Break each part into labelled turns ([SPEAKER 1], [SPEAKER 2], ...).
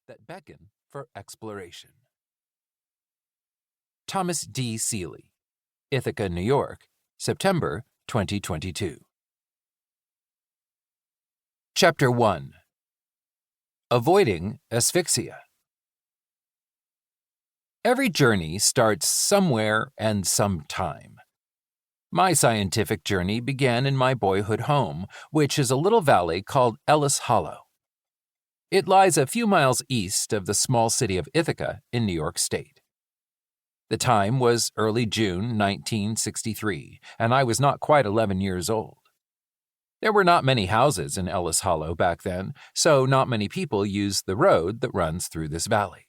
[SPEAKER 1] that beckon for exploration. Thomas D. Seeley, Ithaca, New York, September 2022. Chapter 1. Avoiding Asphyxia. Every journey starts somewhere and sometime. My scientific journey began in my boyhood home, which is a little valley called Ellis Hollow. It lies a few miles east of the small city of Ithaca in New York State. The time was early June 1963, and I was not quite 11 years old. There were not many houses in Ellis Hollow back then, so not many people used the road that runs through this valley.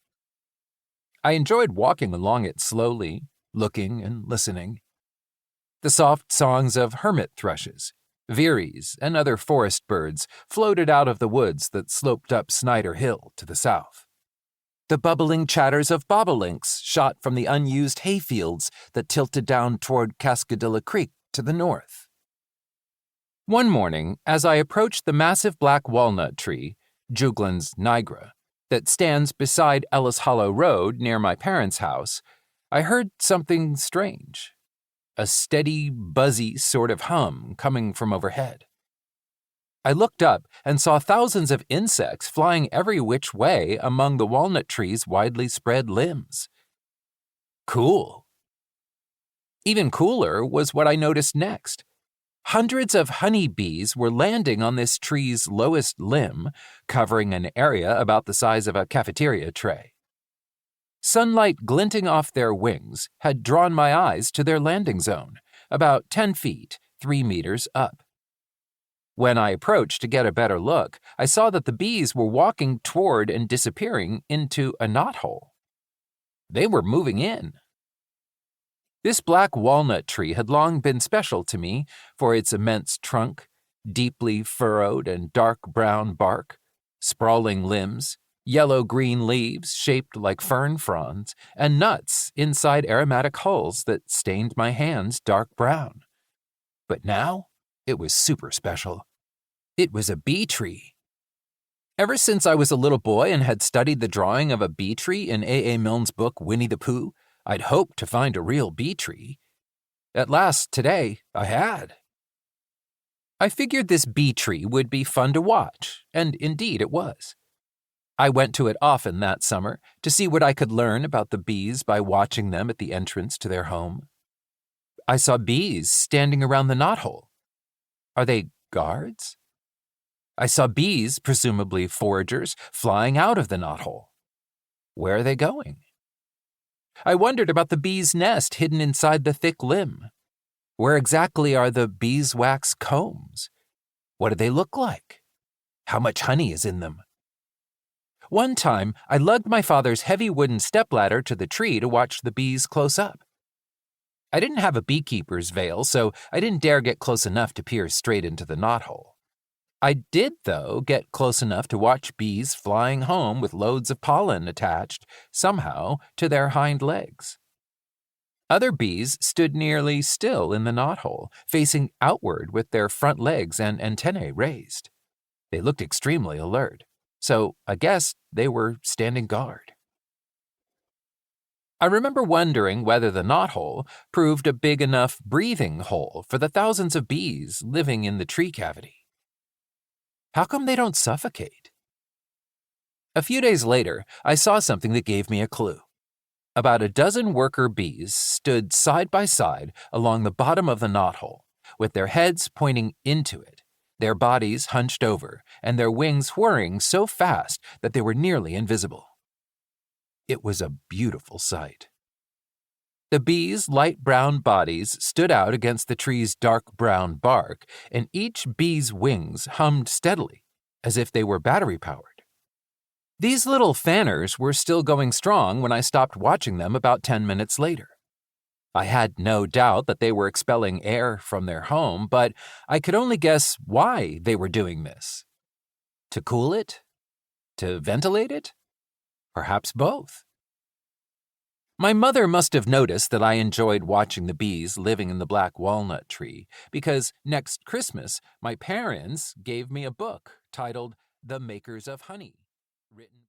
[SPEAKER 1] I enjoyed walking along it slowly, looking and listening. The soft songs of hermit thrushes, veeries, and other forest birds floated out of the woods that sloped up Snyder Hill to the south. The bubbling chatters of bobolinks shot from the unused hayfields that tilted down toward Cascadilla Creek to the north. One morning, as I approached the massive black walnut tree, Juglans nigra, that stands beside Ellis Hollow Road near my parents' house, I heard something strange. A steady, buzzy sort of hum coming from overhead. I looked up and saw thousands of insects flying every which way among the walnut tree's widely spread limbs. Cool. Even cooler was what I noticed next. Hundreds of honeybees were landing on this tree's lowest limb, covering an area about the size of a cafeteria tray. Sunlight glinting off their wings had drawn my eyes to their landing zone, about 10 feet, 3 meters up. When I approached to get a better look, I saw that the bees were walking toward and disappearing into a knothole. They were moving in. This black walnut tree had long been special to me for its immense trunk, deeply furrowed and dark brown bark, sprawling limbs, yellow-green leaves shaped like fern fronds, and nuts inside aromatic hulls that stained my hands dark brown. But now, it was super special. It was a bee tree. Ever since I was a little boy and had studied the drawing of a bee tree in A. Milne's book Winnie the Pooh, I'd hoped to find a real bee tree. At last, today, I had. I figured this bee tree would be fun to watch, and indeed it was. I went to it often that summer to see what I could learn about the bees by watching them at the entrance to their home. I saw bees standing around the knothole. Are they guards? I saw bees, presumably foragers, flying out of the knothole. Where are they going? I wondered about the bee's nest hidden inside the thick limb. Where exactly are the beeswax combs? What do they look like? How much honey is in them? One time, I lugged my father's heavy wooden stepladder to the tree to watch the bees close up. I didn't have a beekeeper's veil, so I didn't dare get close enough to peer straight into the knothole. I did, though, get close enough to watch bees flying home with loads of pollen attached, somehow, to their hind legs. Other bees stood nearly still in the knothole, facing outward with their front legs and antennae raised. They looked extremely alert, so I guess they were standing guard. I remember wondering whether the knothole proved a big enough breathing hole for the thousands of bees living in the tree cavity. How come they don't suffocate? A few days later, I saw something that gave me a clue. About a dozen worker bees stood side by side along the bottom of the knothole, with their heads pointing into it, their bodies hunched over, and their wings whirring so fast that they were nearly invisible. It was a beautiful sight. The bees' light brown bodies stood out against the tree's dark brown bark, and each bee's wings hummed steadily, as if they were battery-powered. These little fanners were still going strong when I stopped watching them about 10 minutes later. I had no doubt that they were expelling air from their home, but I could only guess why they were doing this. To cool it? To ventilate it? Perhaps both. My mother must have noticed that I enjoyed watching the bees living in the black walnut tree, because next Christmas, my parents gave me a book titled The Makers of Honey, written